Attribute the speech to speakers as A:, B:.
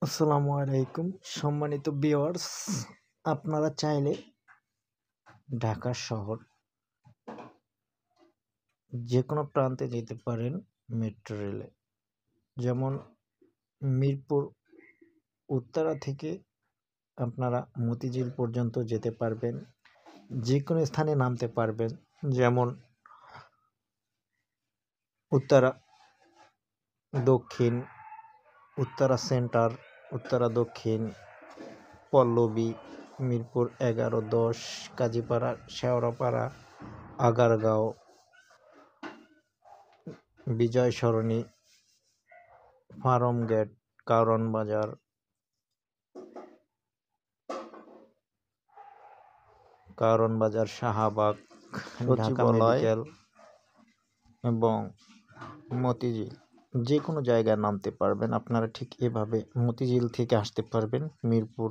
A: আসসালামু আলাইকুম সম্মানিত ভিউয়ার্স। আপনারা চাইলে ঢাকা শহর যে কোনো প্রান্তে যেতে পারেন মেট্রো রেলে। যেমন মিরপুর উত্তরা থেকে আপনারা মতিঝিল পর্যন্ত যেতে পারবেন, যে কোনো স্থানে নামতে পারবেন। যেমন উত্তরা দক্ষিণ, উত্তরা সেন্টার, উত্তরা দক্ষিণ, পল্লবী, মিরপুর 11-10, কাজীপাড়া, শেওড়াপাড়া, আগারগাঁও, বিজয় সরণি, ফার্ম গেট, কারওয়ান বাজার, শাহবাগ, ঢাকা মেডিকেল এবং মতিঝিল, যে কোনো জায়গায় নামতে পারবেন। আপনারা ঠিক এভাবে মতিঝিল থেকে আসতে পারবেন মিরপুর